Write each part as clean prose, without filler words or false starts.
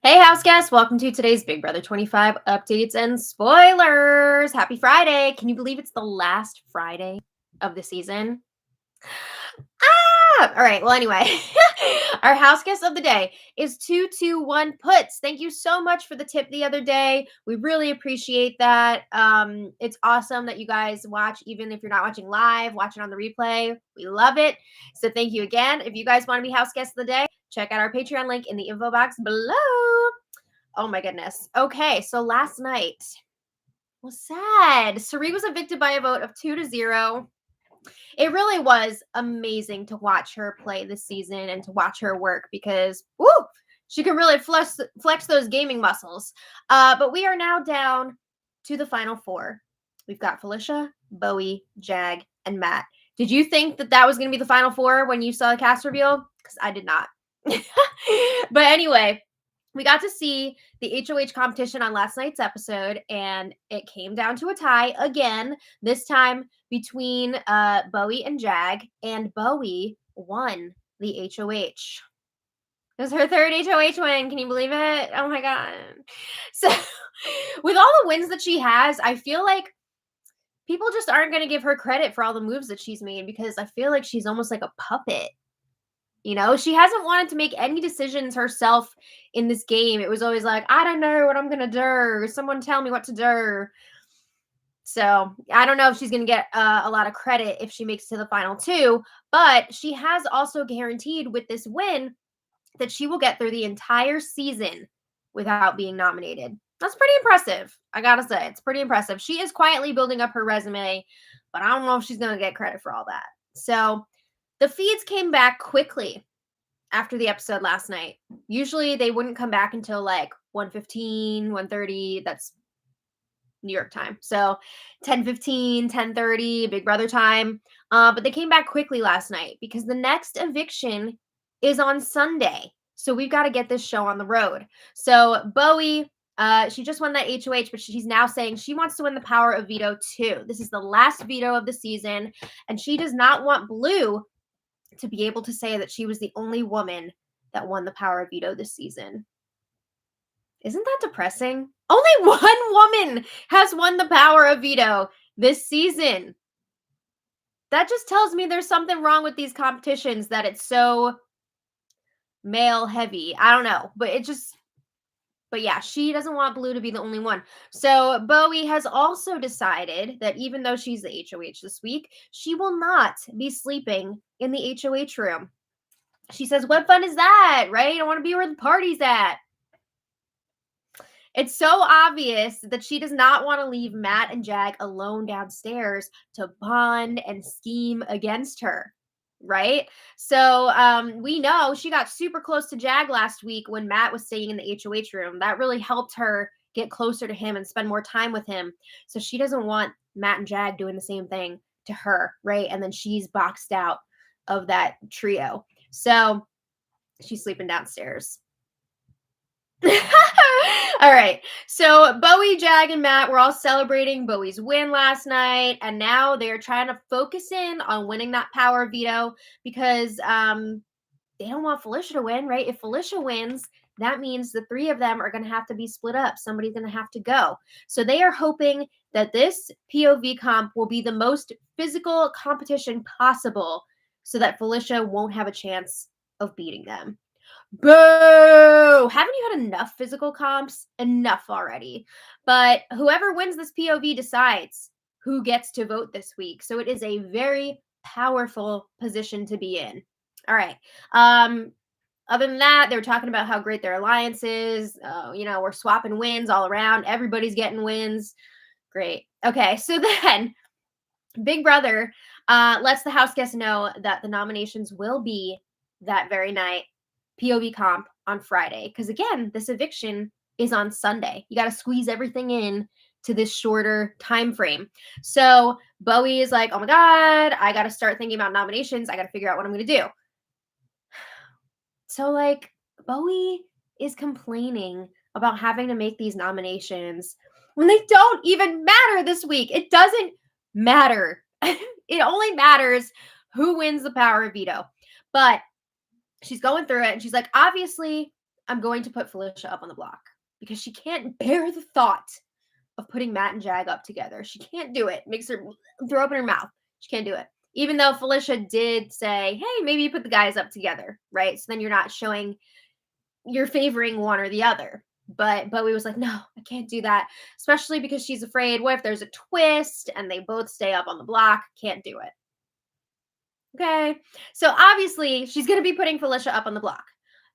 Hey, house guests, welcome to today's Big Brother 25 updates and spoilers. Happy Friday. Can you believe it's the last Friday of the season? All right. Well, anyway, our house guest of the day is 221 Puts. Thank you so much for the tip the other day. We really appreciate that. It's awesome that you guys watch, even if you're not watching live, watch it on the replay. We love it. So thank you again. If you guys want to be house guest of the day, check out our Patreon link in the info box below. Oh my goodness. Okay, so last night was sad. Sari was evicted by a vote of 2-0. It really was amazing to watch her play this season and to watch her work because, woo, she can really flex those gaming muscles. But we are now down to the final four. We've got Felicia, Bowie, Jag, and Matt. Did you think that was going to be the final four when you saw the cast reveal? Because I did not. But anyway, we got to see the HOH competition on last night's episode, and it came down to a tie again, this time between Bowie and Jag, and Bowie won the HOH. It was her third HOH win. Can you believe it? Oh my God. So, with all the wins that she has, I feel like people just aren't going to give her credit for all the moves that she's made because I feel like she's almost like a puppet. You know, she hasn't wanted to make any decisions herself in this game. It was always like, I don't know what I'm going to do. Someone tell me what to do. So I don't know if she's going to get a lot of credit if she makes it to the final two, but she has also guaranteed with this win that she will get through the entire season without being nominated. That's pretty impressive. I got to say, it's pretty impressive. She is quietly building up her resume, but I don't know if she's going to get credit for all that. So the feeds came back quickly after the episode last night. Usually they wouldn't come back until like 1:15, 1:30. That's New York time. So 10:15, 10:30, Big Brother time. But they came back quickly last night because the next eviction is on Sunday. So we've got to get this show on the road. So Bowie, she just won that HOH, but she's now saying she wants to win the power of veto too. This is the last veto of the season, and she does not want Blue to be able to say that she was the only woman that won the power of veto this season. Isn't that depressing? Only one woman has won the power of veto this season. That just tells me there's something wrong with these competitions that it's so male heavy. I don't know, but yeah, she doesn't want Blue to be the only one. So Bowie has also decided that even though she's the HOH this week, she will not be sleeping in the HOH room. She says, what fun is that, right? I want to be where the party's at. It's so obvious that she does not want to leave Matt and Jag alone downstairs to bond and scheme against her. Right? So we know she got super close to Jag last week when Matt was staying in the HOH room. That really helped her get closer to him and spend more time with him. So she doesn't want Matt and Jag doing the same thing to her, right? And then she's boxed out of that trio. So she's sleeping downstairs. All right. So Bowie, Jag, and Matt were all celebrating Bowie's win last night, and now they're trying to focus in on winning that power veto because they don't want Felicia to win, right? If Felicia wins, that means the three of them are going to have to be split up. Somebody's going to have to go. So they are hoping that this POV comp will be the most physical competition possible so that Felicia won't have a chance of beating them. Boo! Haven't you had enough physical comps? Enough already. But whoever wins this POV decides who gets to vote this week. So it is a very powerful position to be in. All right. Other than that, they were talking about how great their alliance is. We're swapping wins all around. Everybody's getting wins. Great. Okay. So then Big Brother lets the house guests know that the nominations will be that very night. POV comp on Friday. Because again, this eviction is on Sunday. You got to squeeze everything in to this shorter time frame. So Bowie is like, oh my God, I got to start thinking about nominations. I got to figure out what I'm going to do. So like Bowie is complaining about having to make these nominations when they don't even matter this week. It doesn't matter. It only matters who wins the power of veto. But she's going through it and she's like, obviously, I'm going to put Felicia up on the block because she can't bear the thought of putting Matt and Jag up together. She can't do it. Makes her throw up in her mouth. She can't do it. Even though Felicia did say, hey, maybe you put the guys up together, right? So then you're not showing you're favoring one or the other. But Bowie was like, no, I can't do that, especially because she's afraid. What if there's a twist and they both stay up on the block? Can't do it. Okay. So obviously, she's going to be putting Felicia up on the block,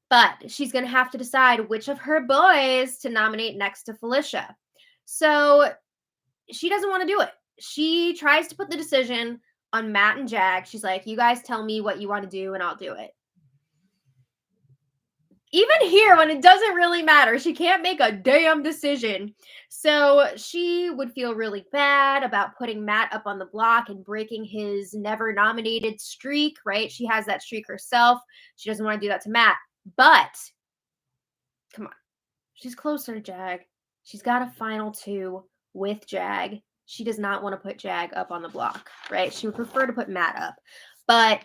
but she's going to have to decide which of her boys to nominate next to Felicia. So she doesn't want to do it. She tries to put the decision on Matt and Jag. She's like, you guys tell me what you want to do and I'll do it. Even here, when it doesn't really matter, she can't make a damn decision. So she would feel really bad about putting Matt up on the block and breaking his never nominated streak, right? She has that streak herself. She doesn't want to do that to Matt. But, come on. She's closer to Jag. She's got a final 2 with Jag. She does not want to put Jag up on the block, right? She would prefer to put Matt up. But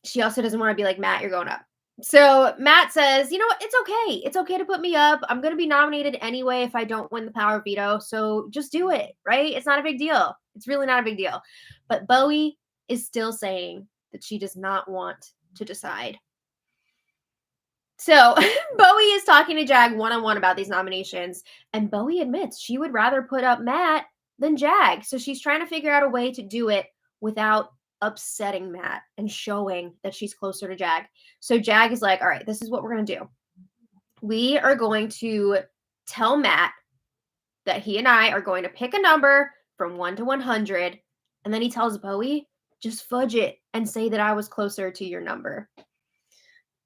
she also doesn't want to be like, Matt, you're going up. So Matt says, you know what? It's okay. It's okay to put me up. I'm going to be nominated anyway if I don't win the power veto. So just do it, right? It's not a big deal. It's really not a big deal. But Bowie is still saying that she does not want to decide. So Bowie is talking to Jag one-on-one about these nominations. And Bowie admits she would rather put up Matt than Jag. So she's trying to figure out a way to do it without upsetting Matt and showing that she's closer to Jag. So Jag is like, all right, this is what we're going to do. We are going to tell Matt that he and I are going to pick a number from 1 to 100. And then he tells Bowie, just fudge it and say that I was closer to your number.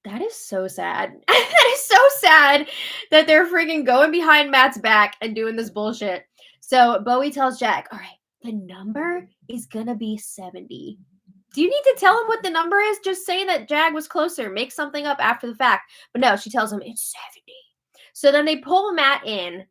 That is so sad. That is so sad that they're freaking going behind Matt's back and doing this bullshit. So Bowie tells Jag, all right, the number is gonna be 70. Do you need to tell him what the number is? Just say that Jag was closer. Make something up after the fact. But no, she tells him it's 70. So then they pull Matt in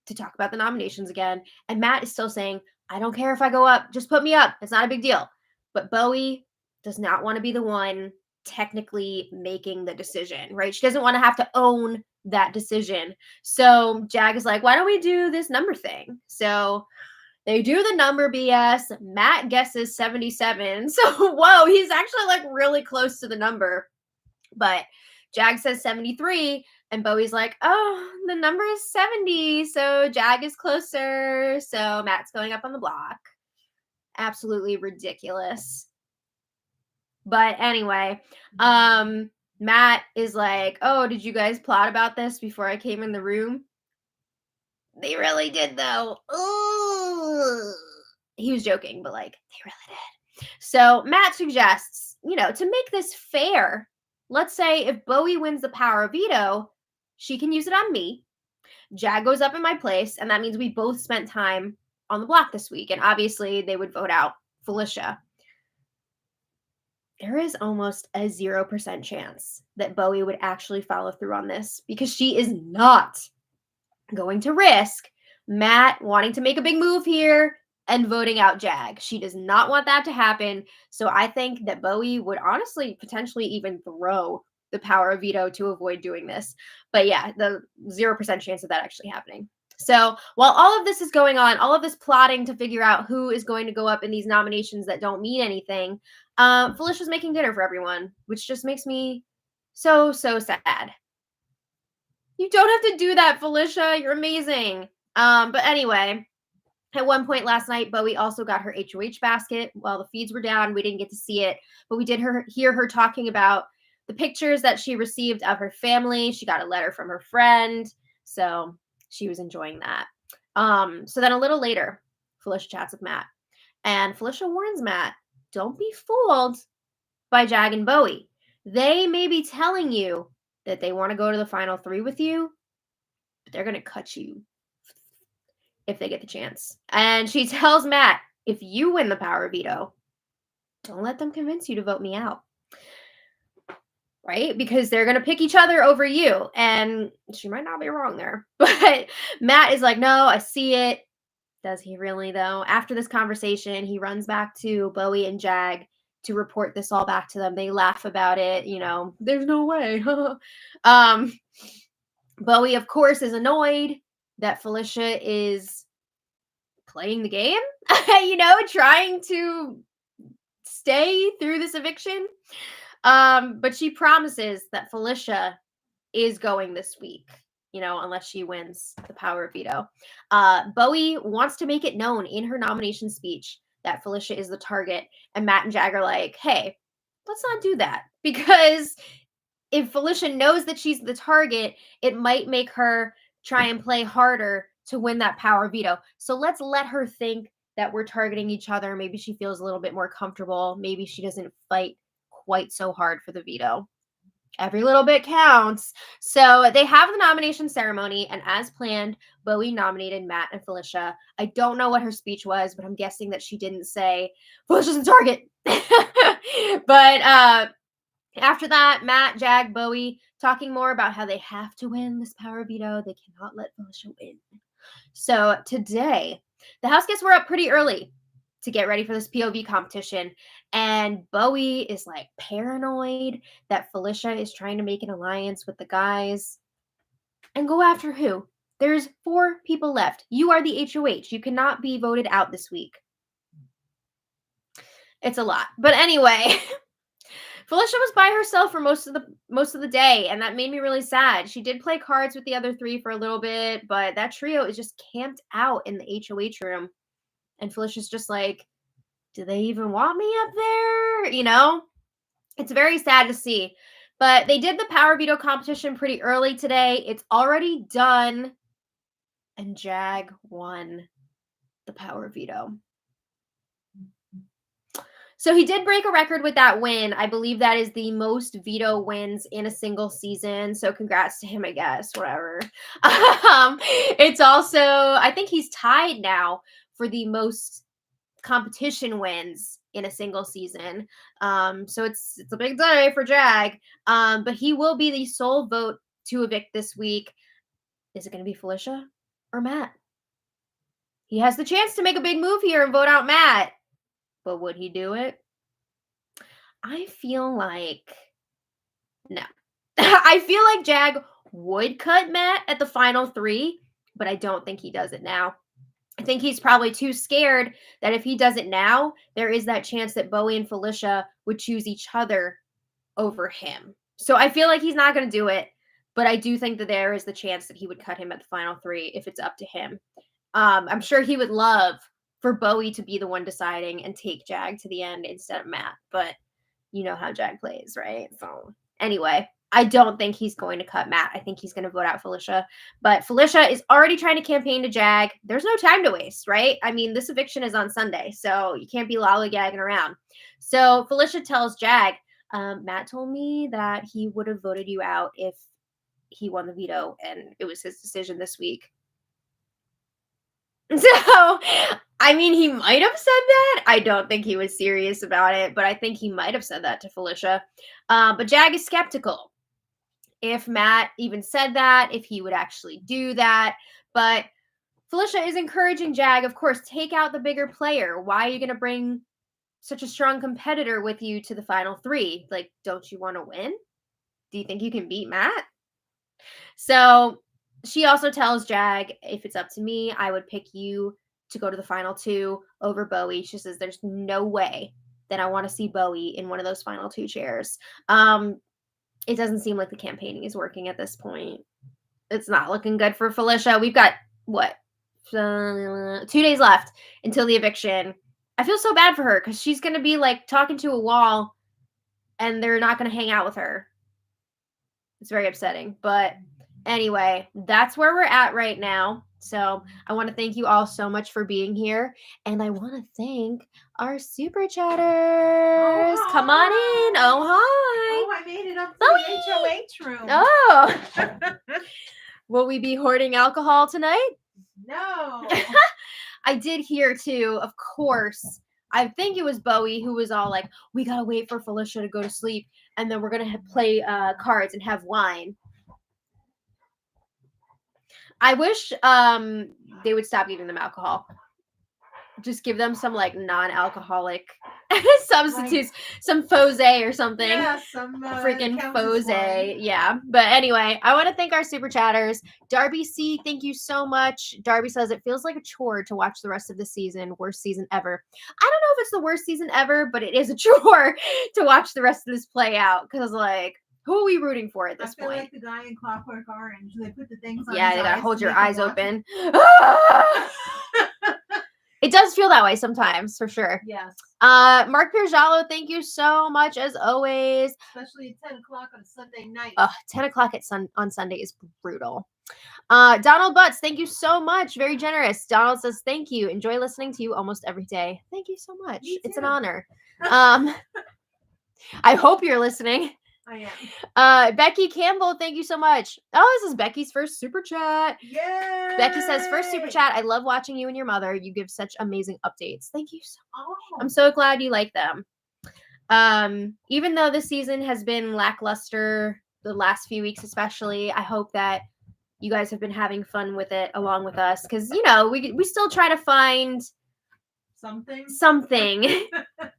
to talk about the nominations again. And Matt is still saying, I don't care if I go up. Just put me up. It's not a big deal. But Bowie does not want to be the one technically making the decision, right? She doesn't want to have to own that decision. So Jag is like, why don't we do this number thing? So they do the number BS. Matt guesses 77. So, whoa, he's actually like really close to the number. But Jag says 73. And Bowie's like, oh, the number is 70. So Jag is closer. So Matt's going up on the block. Absolutely ridiculous. But anyway, Matt is like, oh, did you guys plot about this before I came in the room? They really did, though. Ooh. He was joking, but like, they really did. So Matt suggests, to make this fair, let's say if Bowie wins the power veto, she can use it on me. Jag goes up in my place, and that means we both spent time on the block this week. And obviously, they would vote out Felicia. There is almost a 0% chance that Bowie would actually follow through on this because she is not going to risk Matt wanting to make a big move here and voting out Jag. She does not want that to happen. So I think that Bowie would honestly potentially even throw the power of veto to avoid doing this. But yeah, the 0% chance of that actually happening. So while all of this is going on, all of this plotting to figure out who is going to go up in these nominations that don't mean anything, Felicia's making dinner for everyone, which just makes me so, so sad. You don't have to do that, Felicia. You're amazing. But anyway, at one point last night, Bowie also got her HOH basket while the feeds were down. We didn't get to see it, but we did hear her talking about the pictures that she received of her family. She got a letter from her friend. So she was enjoying that. So then a little later, Felicia chats with Matt. And Felicia warns Matt, don't be fooled by Jag and Bowie. They may be telling you that they want to go to the final 3 with you, but they're going to cut you if they get the chance. And she tells Matt, if you win the power veto, don't let them convince you to vote me out. Right? Because they're going to pick each other over you. And she might not be wrong there. But Matt is like, no, I see it. Does he really, though? After this conversation, he runs back to Bowie and Jag to report this all back to them. They laugh about it, there's no way. um, Bowie, of course, is annoyed that Felicia is playing the game, trying to stay through this eviction. But she promises that Felicia is going this week, unless she wins the power of veto. Bowie wants to make it known in her nomination speech that Felicia is the target, and Matt and Jag are like, hey, let's not do that, because if Felicia knows that she's the target, it might make her try and play harder to win that power veto. So let's let her think that we're targeting each other. Maybe she feels a little bit more comfortable. Maybe she doesn't fight quite so hard for the veto. Every little bit counts. So they have the nomination ceremony, and as planned, Bowie nominated Matt and Felicia. I don't know what her speech was, but I'm guessing that she didn't say Felicia's the target. But after that, Matt, Jag, Bowie talking more about how they have to win this power veto. They cannot let Felicia win. So today, the house guests were up pretty early to get ready for this POV competition. And Bowie is like paranoid that Felicia is trying to make an alliance with the guys. And go after who? There's 4 people left. You are the HOH. You cannot be voted out this week. It's a lot. But anyway, Felicia was by herself for most of the day, and that made me really sad. She did play cards with the other 3 for a little bit, but that trio is just camped out in the HOH room. And Felicia's just like, do they even want me up there? It's very sad to see. But they did the power veto competition pretty early today. It's already done. And Jag won the power veto. So he did break a record with that win. I believe that is the most veto wins in a single season. So congrats to him, I guess. Whatever. It's also, I think he's tied now for the most competition wins in a single season. So it's a big day for Jag. But he will be the sole vote to evict this week. Is it going to be Felicia or Matt? He has the chance to make a big move here and vote out Matt. But would he do it? I feel like no. I feel like Jag would cut Matt at the final 3, but I don't think he does it now. I think he's probably too scared that if he does it now, there is that chance that Bowie and Felicia would choose each other over him. So I feel like he's not going to do it, but I do think that there is the chance that he would cut him at the final 3 if it's up to him. I'm sure he would love for Bowie to be the one deciding and take Jag to the end instead of Matt, but you know how Jag plays, right? So anyway, I don't think he's going to cut Matt. I think he's going to vote out Felicia. But Felicia is already trying to campaign to Jag. There's no time to waste, right? I mean, this eviction is on Sunday, so you can't be lollygagging around. So Felicia tells Jag, Matt told me that he would have voted you out if he won the veto, and it was his decision this week. So, I mean, he might have said that. I don't think he was serious about it, but I think he might have said that to Felicia. But Jag is skeptical if Matt even said that, if he would actually do that. But Felicia is encouraging Jag, of course, take out the bigger player. Why are you going to bring such a strong competitor with you to the final 3? Like, don't you want to win? Do you think you can beat Matt? So she also tells Jag, if it's up to me, I would pick you to go to the final 2 over Bowie. She says there's no way that I want to see Bowie in one of those final 2 chairs. It doesn't seem like the campaigning is working at this point. It's not looking good for Felicia. We've got, 2 days left until the eviction. I feel so bad for her because she's going to be like talking to a wall and they're not going to hang out with her. It's very upsetting. But anyway, that's where we're at right now. So I want to thank you all so much for being here. And I want to thank our super chatters. Oh, come on in. Oh, hi. Oh, I made it up to the HOH room. Oh. Will we be hoarding alcohol tonight? No. I did hear too, of course. I think it was Bowie who was all like, we got to wait for Felicia to go to sleep. And then we're going to play cards and have wine. I wish they would stop giving them alcohol. Just give them some like non-alcoholic Substitutes some Fose or something. Yeah, some Freaking counts as Fose. wine. Yeah. But anyway, I want to thank our super chatters. Darby C, thank you so much. Darby says it feels like a chore to watch the rest of the season. Worst season ever. I don't know if it's the worst season ever, but it is a chore to watch the rest of this play out. Because, like, who are we rooting for at this I feel point? like the guy in Clockwork Orange. They put the things on Yeah, his they gotta eyes hold to your make him eyes watch open. Ah! It does feel that way sometimes, for sure. Yes. Mark Piergiallo, thank you so much as always. Especially at 10 o'clock on a Sunday night. 10 o'clock on Sunday is brutal. Donald Butts, thank you so much. Very generous. Donald says, thank you. Enjoy listening to you almost every day. Thank you so much. Me It's an too. honor. I hope you're listening. I am. Becky Campbell, thank you so much. Oh, this is Becky's first super chat. Yay! Becky says, first super chat. I love watching you and your mother. You give such amazing updates. Thank you so much. Oh. I'm so glad you like them. Even though this season has been lackluster, the last few weeks especially, I hope that you guys have been having fun with it along with us. Because, you know, we still try to find something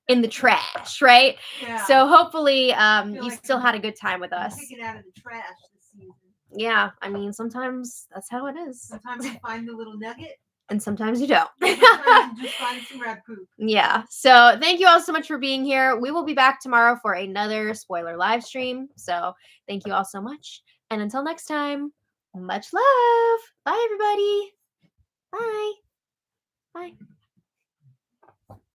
in the trash, right? Yeah. So hopefully you like still had a good time with us. Pick it out of the trash this season. Yeah, I mean, sometimes that's how it is. Sometimes you find the little nugget. And sometimes you don't. Sometimes you just find some rat poop. Yeah. So thank you all so much for being here. We will be back tomorrow for another spoiler live stream. So thank you all so much. And until next time, much love. Bye, everybody. Bye. Bye.